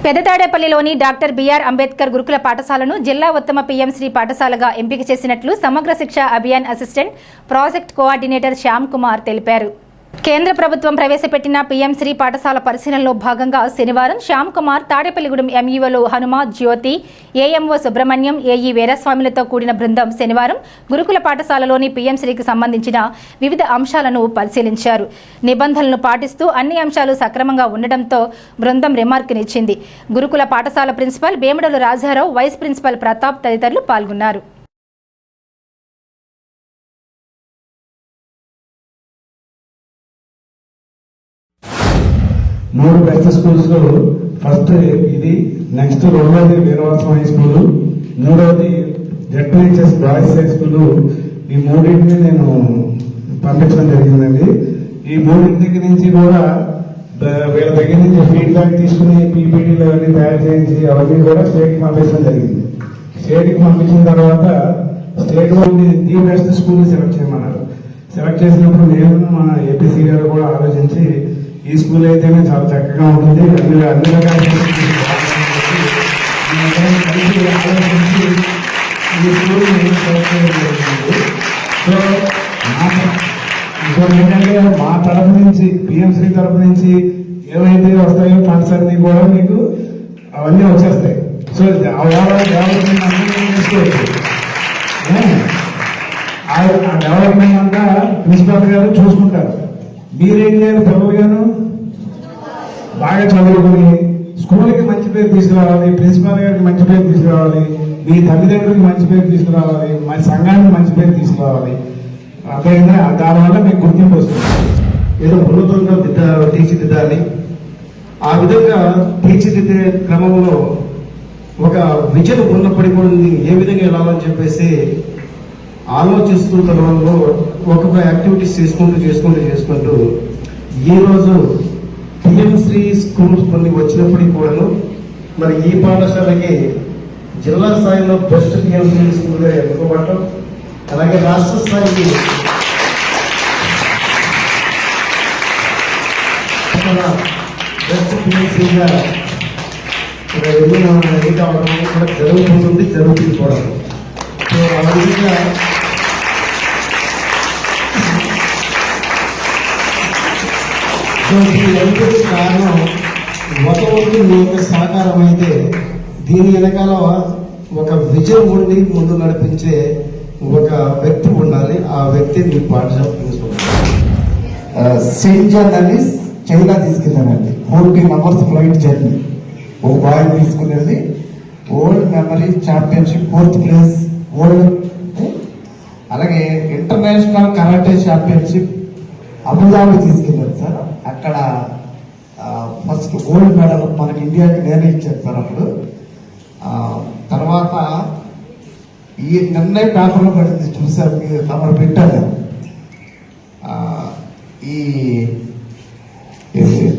పెదతాడేపల్లిలోని doctor BR Ambedkar గురుకుల పాఠశాలను జిల్లా ఉత్తమ పీఎంశ్రీ పాఠశాలగా ఎంపిక చేసినట్లు సమగ్ర శిక్ష Abhiyan assistant project coordinator Shyam Kumar తెలిపారు. కేంద్ర ప్రభుత్వం ప్రవేశపెట్టిన పీఎంశ్రీ పాఠశాల పరిశీలనలో భాగంగా శనివారం శ్యామ్ కుమార్ తాడేపల్లిగూడెం ఎంఈఓలు హనుమ, జ్యోతి, ఏఎంఓ సుబ్రహ్మణ్యం, ఏఈ వీరస్వామిలతో కూడిన బృందం శనివారం గురుకుల పాఠశాలలోని పీఎంశ్రీకి సంబంధించిన వివిధ అంశాలను పరిశీలించారు. నిబంధనలను పాటిస్తూ అన్ని అంశాలు సక్రమంగా ఉండడంతో బృందం రిమార్కునిచ్చింది. గురుకుల పాఠశాల principal Vemudalu Rajarao, vice principal Pratap తదితరులు పాల్గొన్నారు. మూడు బెస్ట్ స్కూల్స్ లో ఫస్ట్ ఇది, నెక్స్ట్ రెండోది వీరవాసం హై స్కూల్, మూడవది జెడ్పీహెచ్ఎస్ బాయ్స్ హై స్కూల్. ఈ మూడింటిని నేను పంపించడం జరిగిందండి. ఈ మూడింటి నుంచి కూడా వీళ్ళ దగ్గర నుంచి ఫీడ్బ్యాక్ తీసుకుని పీపీటీలు అవన్నీ తయారు చేయించి అవన్నీ కూడా స్టేట్కి పంపించడం జరిగింది. స్టేట్కి పంపించిన తర్వాత స్టేట్ వాళ్ళు ది బెస్ట్ స్కూల్ సెలెక్ట్ చేయమన్నారు. సెలెక్ట్ చేసినప్పుడు నేను మన ఏపీసీ గారు కూడా ఆలోచించి ఈ స్కూల్ అయితేనే చాలా చక్కగా ఉంటుంది, అన్ని రకాల ఈ స్కూల్ సెలెక్ట్ చేయడం జరుగుతుంది. సో ఏంటంటే మా తరఫు నుంచి పిఎంశ్రీ తరఫు నుంచి ఏవైతే వస్తాయో ఫండ్స్ అన్ని కూడా మీకు అవన్నీ వచ్చేస్తాయి. సో ఆ డెవలప్మెంట్ అంతా ప్రిన్సిపాల్ గారు చూసుకుంటారు. మీరేం చేయాలి? పిల్లలుగాను బాగా చదువుకుని స్కూల్కి మంచి పేరు తీసుకురావాలి, ప్రిన్సిపాల్ గారికి మంచి పేరు తీసుకురావాలి, మీ తల్లిదండ్రులకి మంచి పేరు తీసుకురావాలి, మా సంఘానికి మంచి పేరు తీసుకురావాలి. అదేవిధంగా దానివల్ల మీకు గుర్తింపు వస్తుంది. ఏదో ఉన్నతంగా తీర్చిదిద్దాలి. ఆ విధంగా తీర్చిదిద్దే క్రమంలో ఒక విజయం ఉన్నప్పటికీ కూడా ఏ విధంగా వెళ్ళాలని చెప్పేసి ఆలోచిస్తూ క్రమంలో ఒక్కొక్క యాక్టివిటీస్ చేసుకుంటూ ఈరోజు పిఎంశ్రీ స్కూల్స్ కొన్ని వచ్చినప్పటికీ కూడాను మరి ఈ పాఠశాలకి జిల్లా స్థాయిలో బెస్ట్ పిఎంశ్రీ స్కూల్గా ఎన్నుకోవటం, అలాగే రాష్ట్ర స్థాయికి బెస్ట్ పిఎంశ్రీగా ఎన్ని కావడం కూడా జరుగుతుంది కూడా. సో ఆ విధంగా దీని కారణం ఒకరికి మీ యొక్క సహకారం అయితే దీని వెనకాల ఒక విజయం ఉండి ముందు నడిపించే ఒక వ్యక్తి ఉండాలి. ఆ వ్యక్తి మీ పాఠశాల ప్రిన్సిపల్. సెయింట్ జాన్ అని చైనా తీసుకెళ్ళానండి. 14 hours flight journey. ఒక బాయ్ తీసుకునేది world memory championship 4th place world. అలాగే ఇంటర్నేషనల్ కరాటే ఛాంపియన్షిప్ అబుదాబి తీసుకెళ్ళాను సార్. అక్కడ ఫస్ట్ గోల్డ్ మెడల్ మనకి ఇండియాకి నేనే ఇచ్చాను సార్ అప్పుడు. తర్వాత ఈ నిన్నే పేపర్లో పడింది చూసారు, మీరు తమరు పెట్టాను. ఈ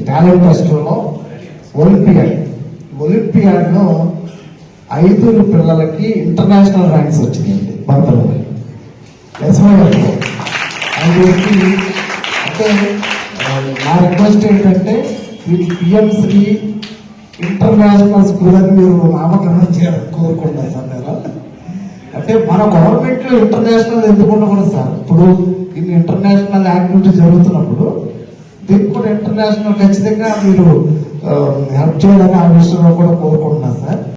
టాలెంట్ ఫెస్టివల్లో ఒలింపియాడ్లో 5 పిల్లలకి ఇంటర్నేషనల్ ర్యాంక్స్ వచ్చినాయండి. బంతలు అంటే నా రిక్వెస్ట్ ఏంటంటే ఇది పిఎంశ్రీ ఇంటర్నేషనల్ స్కూల్ అని మీరు నామకరణం చేయాలని కోరుకుంటా సార్. నేను అంటే మన గవర్నమెంట్ ఇంటర్నేషనల్ ఎందుకు ఉండకూడదు సార్? ఇప్పుడు ఇన్ని ఇంటర్నేషనల్ యాక్టివిటీ జరుగుతున్నప్పుడు దీనికి కూడా ఇంటర్నేషనల్ ఖచ్చితంగా మీరు హెల్ప్ చేయాలని ఆ విషయంలో కూడా